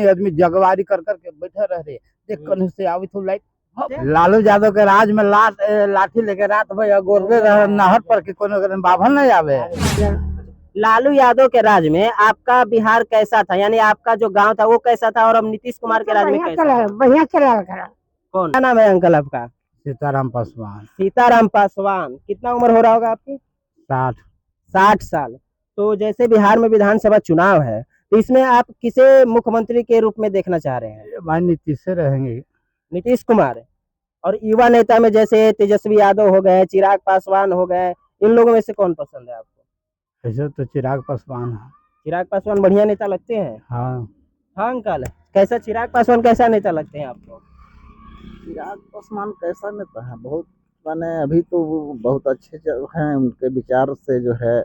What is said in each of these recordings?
नहीं, आदमी जगवारी कर करके बैठे रह रहे। देख कहीं से आवी तो लाइट लालू यादव के राज में लाठी लेके रात भर गोरबे नहर पर के कोनो बाभन नहीं आवे। लालू यादव के राज में आपका बिहार कैसा था, यानी आपका जो गांव था वो कैसा था, और अब नीतीश कुमार के राज में कैसा था? बढ़िया चला। कौन, क्या नाम है अंकल आपका? सीताराम पासवान। सीताराम पासवान। कितना उम्र हो रहा होगा आपकी? 60। 60 साल। तो जैसे बिहार में विधानसभा चुनाव है, तो इसमें आप किसे मुख्यमंत्री के रूप में देखना चाह रहे हैं? भाई नीतीश से रहेंगे। नीतीश कुमार। और युवा नेता में जैसे तेजस्वी यादव हो गए, चिराग पासवान हो गए, इन लोगों में से कौन पसंद है आपको? ऐसे तो चिराग पासवान है। चिराग पासवान बढ़िया नेता लगते हैं? हाँ। हाँ अंकल, कैसा चिराग पासवान कैसा नेता लगते हैं आपको? चिराग पासवान कैसा नेता है, बहुत माने अभी तो वो बहुत अच्छे हैं, उनके विचार से जो है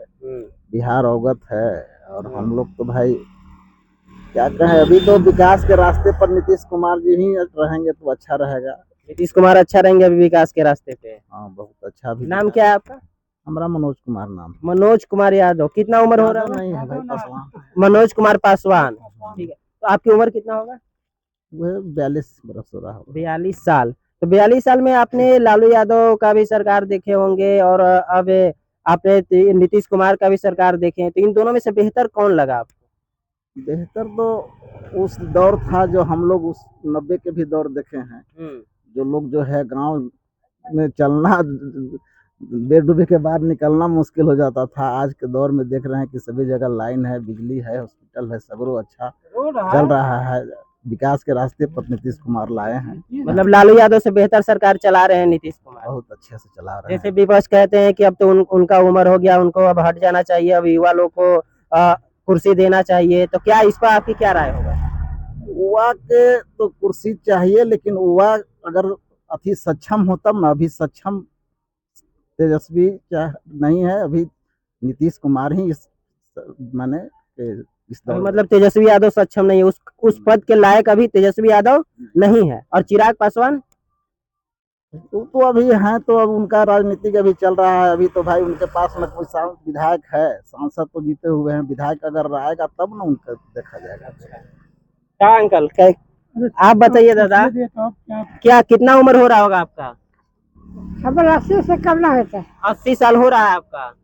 बिहार अवगत है। और हम लोग तो भाई क्या कहें, अभी तो विकास के रास्ते पर नीतीश कुमार जी ही रहेंगे तो अच्छा रहेगा। नीतीश कुमार अच्छा रहेंगे अभी विकास के रास्ते पे? हाँ बहुत अच्छा। भी नाम क्या है आपका? हमारा मनोज कुमार नाम। मनोज कुमार यादव। कितना उम्र हो रहा है? नहीं है भाई, पासवान। मनोज कुमार पासवान, ठीक है। तो आपकी उम्र कितना होगा? वह 42 बरस हो रहा होगा। 42 साल। तो 42 साल में आपने लालू यादव का भी सरकार देखे होंगे और अब आपने नीतीश कुमार का भी सरकार देखे हैं, तो इन दोनों में से बेहतर कौन लगा आपको? बेहतर तो उस दौर था जो हम लोग उस 90 के भी दौर देखे हैं, जो लोग जो है गांव में चलना बेडूबे के बाद निकलना मुश्किल हो जाता था। आज के दौर में देख रहे हैं कि सभी जगह लाइन है, बिजली है, हॉस्पिटल है, सगरो अच्छा चल रहा है। विकास के रास्ते पर नीतीश कुमार लाए हैं। मतलब लालू यादव से बेहतर सरकार चला रहे हैं नीतीश कुमार? बहुत अच्छे से चला रहे हैं। जैसे विपक्ष कहते हैं कि अब तो उनका उम्र हो गया, उनको अब हट जाना चाहिए, अब युवा लोग को कुर्सी देना चाहिए, तो क्या इस पर आपकी क्या राय होगा? युवा के तो कुर्सी चाहिए, लेकिन युवा अगर अति सक्षम हो तब ना। अभी सक्षम तेजस्वी नहीं है, अभी नीतीश कुमार ही माने इस मतलब तेजस्वी यादव सक्षम नहीं है, उस पद के लायक अभी तेजस्वी यादव नहीं है। और चिराग पासवान तो अभी हैं, तो अब उनका राजनीतिक अभी चल रहा है। अभी तो भाई उनके पास में कोई विधायक है, सांसद तो जीते हुए हैं, विधायक अगर आएगा तब ना उनका देखा जाएगा। क्या अंकल आप बताइए दादा, क्या कितना उम्र हो रहा होगा आपका? 80 से कम ना होता है। 80 साल हो रहा है आपका।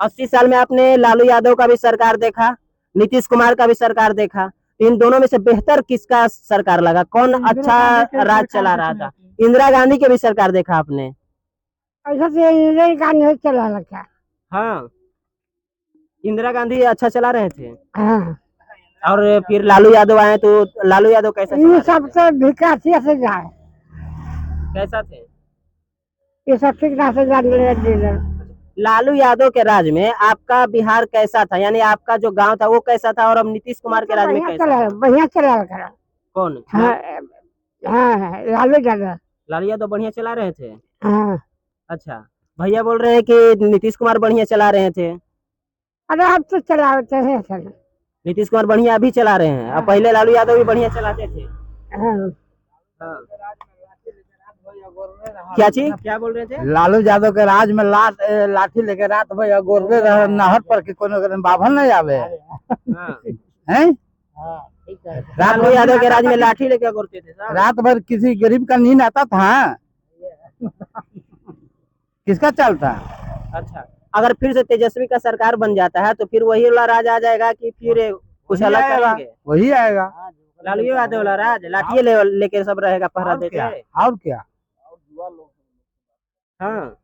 80 साल में आपने लालू यादव का भी सरकार देखा, नीतीश कुमार का भी सरकार देखा, इन दोनों में से बेहतर किसका सरकार लगा? कौन अच्छा राज चला रहा था? इंदिरा गांधी की भी सरकार देखा आपने? ऐसा तो इंदिरा गांधी चला रखा। हाँ, इंदिरा गांधी अच्छा चला रहे थे। हाँ। और फिर लालू यादव आए तो लालू यादव कैसा ये सब तो विकास से जाए, कैसा थे? ये सब ठीक से जान। लालू यादव के राज में आपका बिहार कैसा था, यानी आपका जो गांव था वो कैसा था, और अब नीतीश कुमार के राज में कैसा था? बढ़िया चला रखा। कौन? हाँ, लालू यादव। लालू यादव बढ़िया चला रहे थे। हाँ। अच्छा, भैया बोल रहे हैं कि नीतीश कुमार बढ़िया चला रहे थे। अरे अब तो चलाते हैं सर। नीतीश कुमार बढ़िया अभी चला रहे हैं, अब पहले लालू यादव भी बढ़िया चलाते थे। हाँ। क्या चीज, क्या बोल रहे थे? लालू यादव के राज में लाठी लेके रात भर गोरबे नहर पर के कोनो बाभन नहीं आवे। हैं? लालू यादव के राज में लाठी लेके गोरते थे रात भर किसी गरीब का नींद आता था? किसका चलता? अच्छा, अगर फिर से तेजस्वी का सरकार बन जाता है तो फिर वही वाला राज आ जाएगा कि फिर कुछ अलग करेंगे? वही आएगा। लालू यादव वाला राज, लाठी लेके सब रहेगा, पहरा देते हैं। और क्या? हाँ।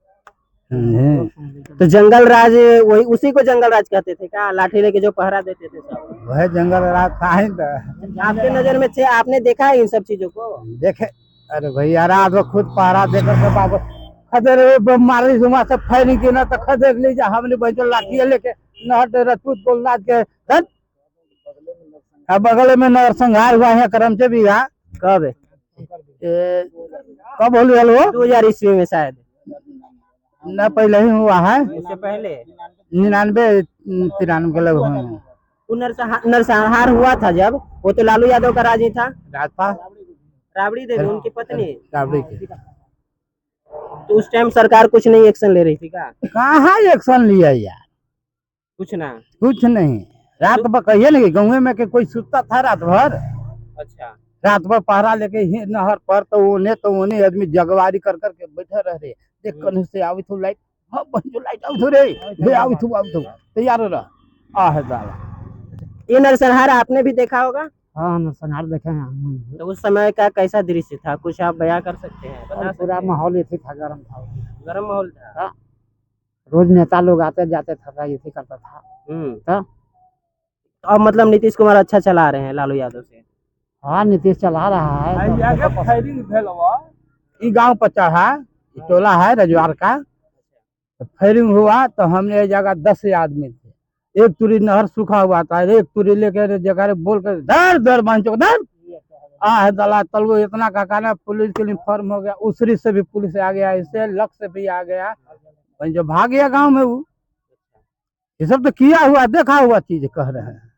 तो जंगल राज, वही उसी को जंगल राज कहते थे क्या? लाठी लेके जो पहरा देते थे सब, वह जंगल राज था ही। आपके नजर में थे? आपने देखा है इन सब चीजों को? देखे। अरे भैया रात में खुद पहरा देकर के बाबू खदर मारी सुमा से फैली की ना तो खदर लीजिए हमने बचो लाठी लेके नहट रजपूत बोलना के बगल में नरसंहार हुआ है करमचे भी। कब? कब होली हल वो 2000 ईस्वी में शायद, न पहले ही हुआ है। उससे पहले 99 93 के लगभग हुए। वो नरसंहार हुआ था जब, वो तो लालू यादव का राज ही था। राबड़ी देवी उनकी पत्नी राबड़ी की। तो उस टाइम सरकार कुछ नहीं एक्शन ले रही थी क्या? कहाँ एक्शन लिया यार? कुछ ना, कुछ नहीं। रात भर कहिए ना गाँव में के कोई सुतता था रात भर? अच्छा। रात भर पहरा लेके ही नहर पर तो उन्हें आदमी जगवारी कर करके बैठे रह रहे। देख कन्हू से आवी थू लाइट, हाँ बंजो लाइट आवी थू रे, हे आवी थू तैयार रह। है दाला। ये नरसंहार आपने भी देखा होगा, हाँ नरसंहार देखे हैं। तो उस समय का कैसा दृश्य था, कुछ आप बयां कर सकते हैं, बता और सकते पूरा हैं? माहौल ऐसे था, गर्म था। गर्म माहौल था। रोज नेता लोग आते जाते था, ऐसे करता था। तो अब मतलब नीतीश कुमार अच्छा चला रहे हैं लालू यादव से। हाँ नीतीश चला रहा है। ई गांव पर चढ़ा, ई टोला है रजवार का, तो फायरिंग हुआ तो हमने जगह 10 आदमी थे। एक तुरी नहर सूखा हुआ था, एक तुरी लेकर जगह बोल कर धर धर बांचो धर। है दला तलगो इतना का कारण पुलिस के लिए फॉर्म हो गया, उसरी से भी पुलिस आ गया, इससे लक से भी आ गया, जो भाग गया गांव में वो। ये सब तो किया हुआ देखा हुआ चीज कह रहे हैं।